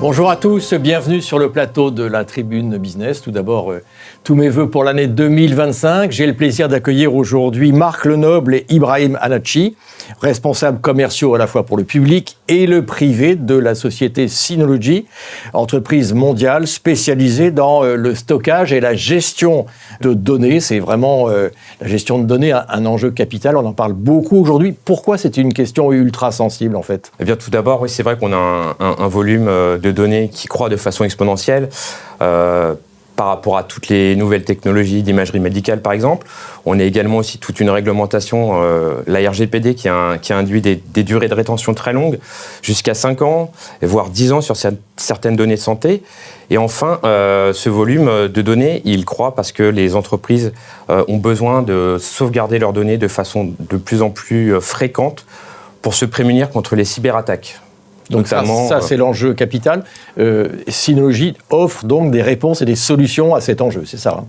Bonjour à tous, bienvenue sur le plateau de la Tribune Business. Tout d'abord, tous mes vœux pour l'année 2025. J'ai le plaisir d'accueillir aujourd'hui Marc Lenoble et Ibrahim Anachi, responsables commerciaux à la fois pour le public et le privé de la société Synology, entreprise mondiale spécialisée dans le stockage et la gestion de données. C'est vraiment la gestion de données un enjeu capital. On en parle beaucoup aujourd'hui. Pourquoi c'est une question ultra sensible en fait ? Eh bien, tout d'abord, oui, c'est vrai qu'on a un volume de données qui croît de façon exponentielle par rapport à toutes les nouvelles technologies d'imagerie médicale, par exemple. On a également aussi toute une réglementation, la RGPD, qui a induit des durées de rétention très longues, jusqu'à 5 ans, voire 10 ans sur certaines données de santé. Et enfin, ce volume de données, il croît parce que les entreprises ont besoin de sauvegarder leurs données de façon de plus en plus fréquente pour se prémunir contre les cyberattaques. Donc ça c'est l'enjeu capital. Synology offre donc des réponses et des solutions à cet enjeu, c'est ça ?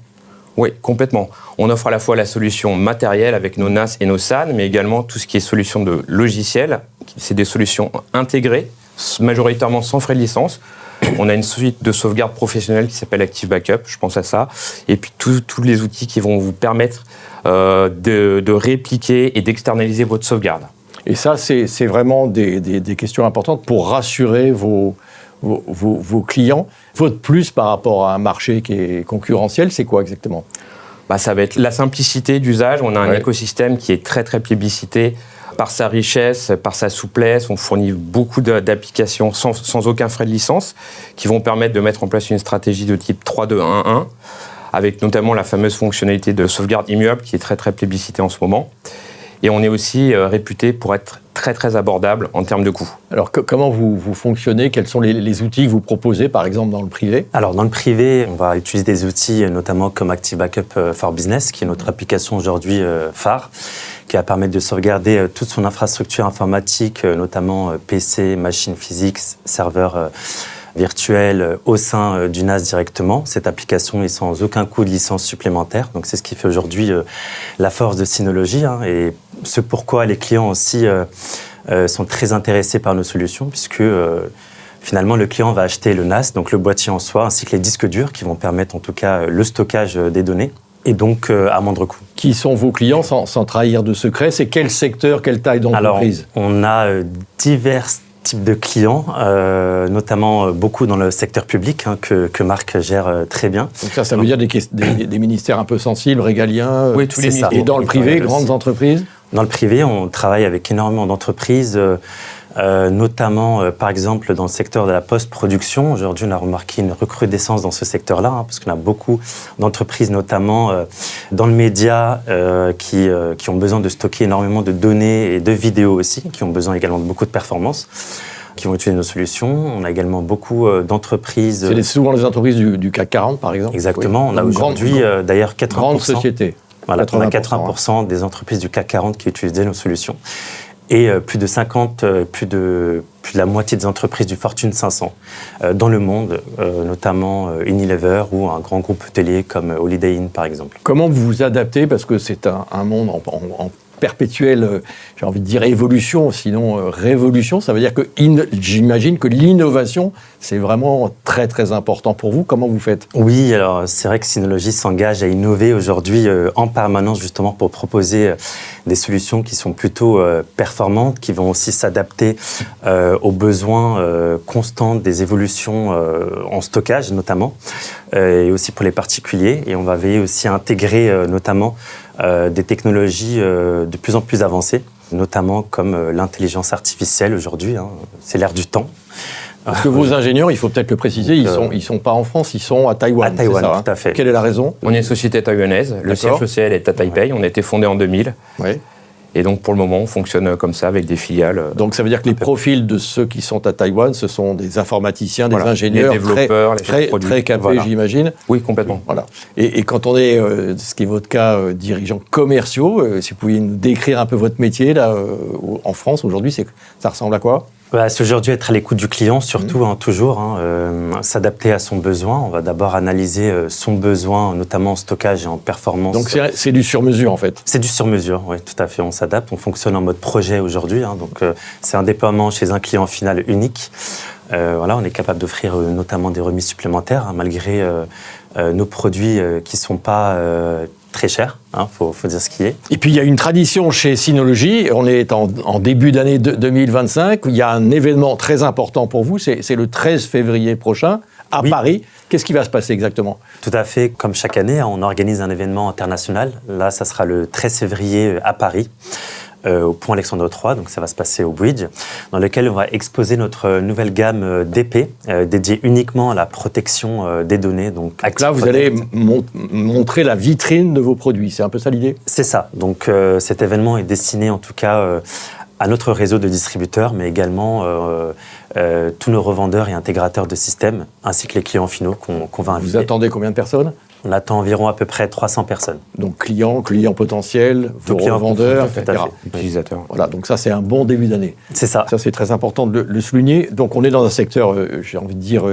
Oui, complètement. On offre à la fois la solution matérielle avec nos NAS et nos SAN, mais également tout ce qui est solution de logiciel. C'est des solutions intégrées, majoritairement sans frais de licence. On a une suite de sauvegarde professionnelle qui s'appelle Active Backup, je pense à ça. Et puis tous les outils qui vont vous permettre de répliquer et d'externaliser votre sauvegarde. Et ça, c'est vraiment des questions importantes pour rassurer vos clients. Votre plus par rapport à un marché qui est concurrentiel, c'est quoi exactement ? Ça va être la simplicité d'usage. On a un écosystème qui est très, très plébiscité par sa richesse, par sa souplesse. On fournit beaucoup d'applications sans aucun frais de licence qui vont permettre de mettre en place une stratégie de type 3-2-1-1 avec notamment la fameuse fonctionnalité de sauvegarde immuable qui est très, très plébiscitée en ce moment. Et on est aussi réputé pour être très, très abordable en termes de coûts. Alors, comment vous fonctionnez ? Quels sont les outils que vous proposez, par exemple, dans le privé ? Alors, dans le privé, on va utiliser des outils notamment comme Active Backup for Business, qui est notre application aujourd'hui phare, qui va permettre de sauvegarder toute son infrastructure informatique, notamment PC, machine physique, serveur virtuel au sein du NAS directement. Cette application est sans aucun coût de licence supplémentaire. Donc, c'est ce qui fait aujourd'hui la force de Synology et ce pourquoi les clients aussi sont très intéressés par nos solutions puisque finalement, le client va acheter le NAS, donc le boîtier en soi, ainsi que les disques durs qui vont permettre en tout cas le stockage des données et donc à moindre coût. Qui sont vos clients sans trahir de secret ? C'est quel secteur, quelle taille d'entreprise ? Alors, on a divers types de clients, notamment beaucoup dans le secteur public que Marc gère très bien. Donc ça veut dire des ministères un peu sensibles, régaliens. Oui, tous les ministères. Et dans le privé, grandes entreprises ? Dans le privé, on travaille avec énormément d'entreprises, notamment, par exemple, dans le secteur de la post-production. Aujourd'hui, on a remarqué une recrudescence dans ce secteur-là, parce qu'on a beaucoup d'entreprises, notamment dans le média, qui ont besoin de stocker énormément de données et de vidéos aussi, qui ont besoin également de beaucoup de performance, qui vont utiliser nos solutions. On a également beaucoup d'entreprises... C'est souvent les entreprises du CAC 40, par exemple. Exactement. Oui. On a aujourd'hui, d'ailleurs, 80%... Grande société. Voilà, on a 80% des entreprises du CAC 40 qui utilisent nos solutions. Et plus de la moitié des entreprises du Fortune 500 dans le monde, notamment Unilever ou un grand groupe hôtelier comme Holiday Inn, par exemple. Comment vous vous adaptez ? Parce que c'est un monde en perpétuelle, j'ai envie de dire évolution, sinon révolution. Ça veut dire que j'imagine que l'innovation, c'est vraiment très très important pour vous. Comment vous faites ? Oui, alors c'est vrai que Synology s'engage à innover aujourd'hui en permanence justement pour proposer des solutions qui sont plutôt performantes, qui vont aussi s'adapter aux besoins constants des évolutions en stockage notamment, et aussi pour les particuliers. Et on va veiller aussi à intégrer notamment des technologies de plus en plus avancées, notamment comme l'intelligence artificielle aujourd'hui. C'est l'ère du temps. Parce que vos ingénieurs, il faut peut-être le préciser, ils sont pas en France, ils sont à Taïwan. À Taïwan, c'est ça, tout à fait. Quelle est la raison ? On est une société taïwanaise. Le siège social est à Taipei. On a été fondé en 2000. Oui. Et donc, pour le moment, on fonctionne comme ça, avec des filiales. Donc, ça veut dire que les profils de ceux qui sont à Taïwan, ce sont des informaticiens, des ingénieurs, les développeurs, très capés, j'imagine. Oui, complètement. Voilà. Et quand on est, ce qui est votre cas, dirigeants commerciaux, si vous pouviez nous décrire un peu votre métier là, en France aujourd'hui, ça ressemble à quoi ? C'est aujourd'hui être à l'écoute du client, surtout, toujours, s'adapter à son besoin. On va d'abord analyser son besoin, notamment en stockage et en performance. Donc c'est du sur-mesure en fait. C'est du sur-mesure, oui, tout à fait. On s'adapte, on fonctionne en mode projet aujourd'hui. Donc c'est un déploiement chez un client final unique. On est capable d'offrir notamment des remises supplémentaires, malgré nos produits qui ne sont pas très cher, faut dire ce qui est. Et puis il y a une tradition chez Synology, on est en début d'année 2025, il y a un événement très important pour vous, c'est le 13 février prochain à Paris. Qu'est-ce qui va se passer exactement ? Tout à fait, comme chaque année, on organise un événement international. Là, ça sera le 13 février à Paris. Au pont Alexandre III, donc ça va se passer au Bridge, dans lequel on va exposer notre nouvelle gamme d'épées dédiée uniquement à la protection des données. Donc là, vous allez montrer la vitrine de vos produits, c'est un peu ça l'idée ? C'est ça, donc cet événement est destiné en tout cas à notre réseau de distributeurs, mais également tous nos revendeurs et intégrateurs de systèmes, ainsi que les clients finaux qu'on va inviter. Vous attendez combien de personnes ? On attend environ à peu près 300 personnes. Donc clients potentiels, vos revendeurs, etc. Utilisateurs. Voilà, donc ça c'est un bon début d'année. C'est ça. Ça c'est très important de le souligner. Donc on est dans un secteur, j'ai envie de dire,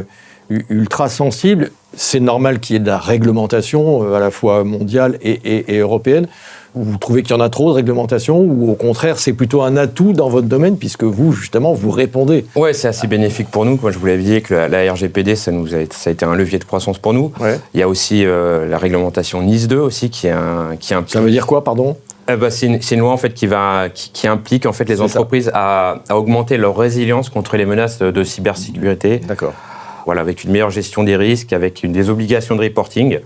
ultra sensible. C'est normal qu'il y ait de la réglementation, à la fois mondiale et européenne. Vous trouvez qu'il y en a trop de réglementation ou au contraire c'est plutôt un atout dans votre domaine puisque vous justement vous répondez ? Ouais, c'est assez bénéfique pour nous. Comme je vous l'avais dit, que la RGPD ça a été un levier de croissance pour nous. Ouais. Il y a aussi la réglementation NIS 2 aussi qui implique. Ça veut dire quoi, pardon ? C'est une loi en fait qui implique en fait les entreprises à augmenter leur résilience contre les menaces de cybersécurité. D'accord. Voilà, avec une meilleure gestion des risques, avec des obligations de reporting.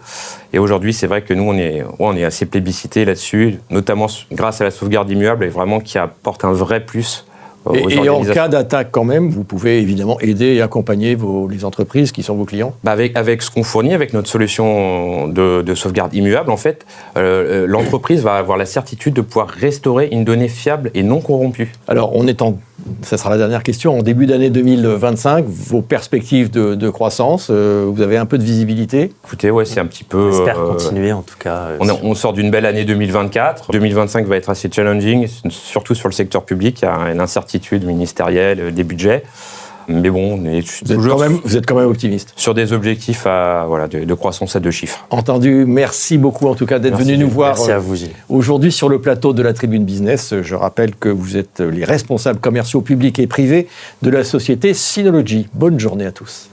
Et aujourd'hui, c'est vrai que nous, on est assez plébiscité là-dessus, notamment grâce à la sauvegarde immuable, et vraiment qui apporte un vrai plus aux organisations. Et en cas d'attaque quand même, vous pouvez évidemment aider et accompagner les entreprises qui sont vos clients ? Avec ce qu'on fournit, avec notre solution de sauvegarde immuable, en fait, l'entreprise va avoir la certitude de pouvoir restaurer une donnée fiable et non corrompue. Alors, ça sera la dernière question. En début d'année 2025, vos perspectives de croissance, vous avez un peu de visibilité ? Écoutez, ouais, c'est un petit peu... On espère continuer, en tout cas. On sort d'une belle année 2024. 2025 va être assez challenging, surtout sur le secteur public. Il y a une incertitude ministérielle, des budgets. Mais bon, on est vous êtes quand même optimiste. Sur des objectifs de croissance à 2 chiffres. Entendu. Merci beaucoup en tout cas d'être venu nous voir. Merci à vous, Gilles. Aujourd'hui sur le plateau de la Tribune Business. Je rappelle que vous êtes les responsables commerciaux publics et privés de la société Synology. Bonne journée à tous.